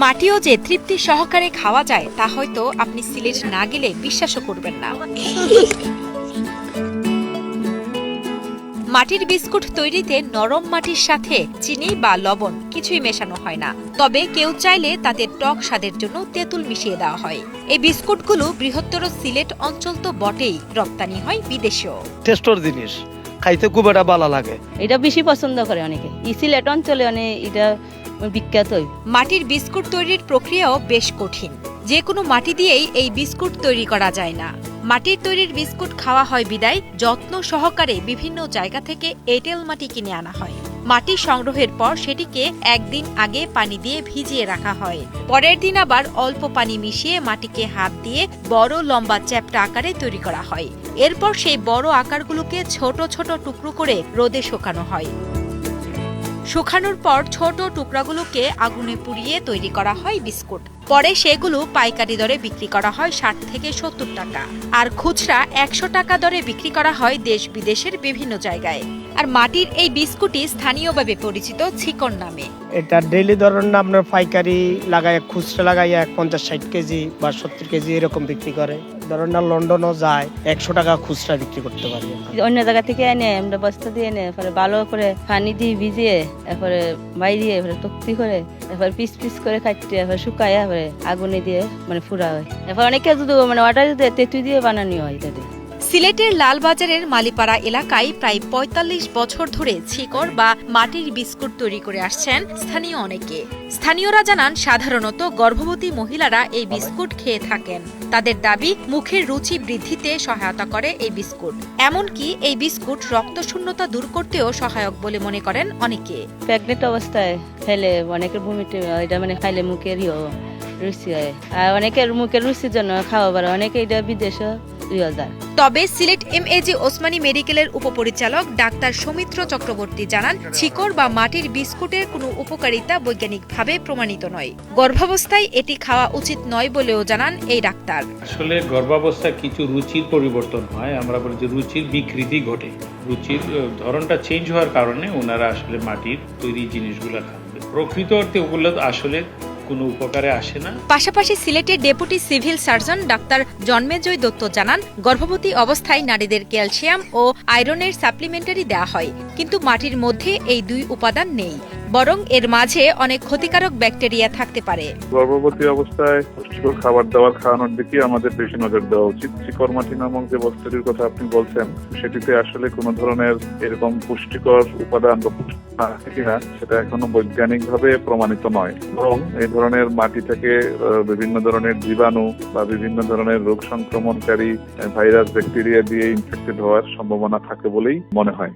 মাটিও যে তৃপ্তি সহকারে খাওয়া যায় তা হয়তো আপনি সিলেট না গেলে বিশ্বাসও করবেন না। মাটির বিস্কুট তৈরিতে নরম মাটির সাথে চিনি বা লবণ কিছুই মেশানো হয় না, তবে কেউ চাইলে তাতে টক স্বাদের জন্য তেঁতুল মিশিয়ে দেওয়া হয়। এই বিস্কুটগুলো বৃহত্তর সিলেট অঞ্চল তো বটেই, রপ্তানি হয় বিদেশেও। টেস্টর জিনিস খাইতে খুব একটা ভালো লাগে। এটা বেশি পছন্দ করে অনেকে, সিলেট অঞ্চলে অনেক এটা বিখ্যাত। মাটির বিস্কুট তৈরির প্রক্রিয়াও বেশ কঠিন। যে কোনো মাটি দিয়েই এই বিস্কুট তৈরি করা যায় না। মাটির তৈরির বিস্কুট খাওয়া হয় বিদায় যত্ন সহকারে বিভিন্ন জায়গা থেকে এঁটেল মাটি কিনে আনা হয়। মাটি সংগ্রহের পর সেটিকে একদিন আগে পানি দিয়ে ভিজিয়ে রাখা হয়। পরের দিন আবার অল্প পানি মিশিয়ে মাটিকে হাত দিয়ে বড় লম্বা চ্যাপ্টা আকারে তৈরি করা হয়। এরপর সেই বড় আকারগুলোকে ছোট ছোট টুকরো করে রোদে শুকানো হয়। শুকানোর পর ছোট টুকরাগুলোকে আগুনে পুড়িয়ে তৈরি করা হয় বিস্কুট। পরে সেগুলো পাইকারি দরে বিক্রি করা হয় ৬০ থেকে ৭০ টাকা, আর খুচরা ১০০ টাকা দরে বিক্রি করা হয় দেশ বিদেশের বিভিন্ন জায়গায়। আর মাটির এই বিস্কুটই স্থানীয়ভাবে পরিচিত ছিকর নামে। এটা ডেইলি ধরুন না আপনার পাইকারি লাগায়, খুচরা লাগাইয়া ৫০-৬০ কেজি বা ৭০ কেজি এরকম বিক্রি করে। ধরুন না লন্ডনও যায় ১০০ টাকা খুচরা বিক্রি করতে পারি। অন্য জায়গা থেকে এনে আমরা বস্তা দিয়ে এনে এরপরে ভালো করে পানি দিয়ে ভিজিয়ে এরপরে বাইরিয়ে এরপরে তক্তি করে এরপর পিস পিস করে কাটতে এরপর শুকায় এরপরে আগুনে দিয়ে ফুরা হয়। এরপর অনেকে যদি অর্ডার দিয়ে তেঁতুল দিয়ে বানানো হয়। তাদের সিলেটের লালবাজারের মালিপাড়া এলাকায় প্রায় ৪৫ বছর ধরে ছিকর বা মাটির বিস্কুট তৈরি করে আসছেন স্থানীয় অনেকে। স্থানীয়রা জানান সাধারণত গর্ভবতী মহিলারা এই বিস্কুট খেয়ে থাকেন। তাদের দাবি মুখের রুচি বৃদ্ধিতে সহায়তা করে এই বিস্কুট। এমনকি এই বিস্কুট রক্তশূন্যতা দূর করতেও সহায়ক বলে মনে করেন অনেকে। প্রেগনেন্ট অবস্থায় খেলে অনেকের ভূমিতে এটা খাইলে মুখের রুচি হয়, আর অনেকের মুখের রুচির জন্য খাওয়া পারে, অনেকে এটা বিদেশে ২০০০। তবে সিলেট এমএজি ওসমানী মেডিকেলের উপপরিচালক ডাক্তার সৌমিত্র চক্রবর্তী জানান, ছিকর বা মাটির বিস্কুটের কোনো উপকারিতা বৈজ্ঞানিকভাবে প্রমাণিত নয়। গর্ভাবস্থায় এটি খাওয়া উচিত নয় বলেও জানান এই ডাক্তার। আসলে গর্ভাবস্থায় কিছু রুচির পরিবর্তন হয়, আমরা বলি যে রুচির বিকৃতি ঘটে। রুচির ধরনটা চেঞ্জ হওয়ার কারণে ওনারা আসলে মাটির তৈরি জিনিসগুলো খাবে। প্রকৃত অর্থে ওগুলো আসলে কোনো উপকারে আসে না। পাশাপাশি সিলেটের ডেপুটি সিভিল সার্জন ডাক্তার জন্মেজয় দত্ত জানান, গর্ভবতী অবস্থায় নারীদের ক্যালসিয়াম ও আয়রনের সাপ্লিমেন্টারি দেওয়া হয়, কিন্তু মাটির মধ্যে এই দুই উপাদান নেই, বরং এর মাঝে অনেক ক্ষতিকারক ব্যাকটেরিয়া থাকতে পারে। গর্ভবতী অবস্থায় পুষ্টিকর খাবার দাবার খাওয়ানোর দিকে আমাদের বেশি নজর দেওয়া উচিত। শিকড় মাটি নামক যে বস্তুটির কথা আপনি বলছেন, সেটিতে আসলে কোনো ধরনের এরকম পুষ্টিকর উপাদান বা কিনা সেটা এখনো বৈজ্ঞানিকভাবে প্রমাণিত নয়, বরং এই ধরনের মাটি থেকে বিভিন্ন ধরনের জীবাণু বা বিভিন্ন ধরনের রোগ সংক্রমণকারী ভাইরাস ব্যাকটেরিয়া দিয়ে ইনফেক্টেড হওয়ার সম্ভাবনা থাকে বলেই মনে হয়।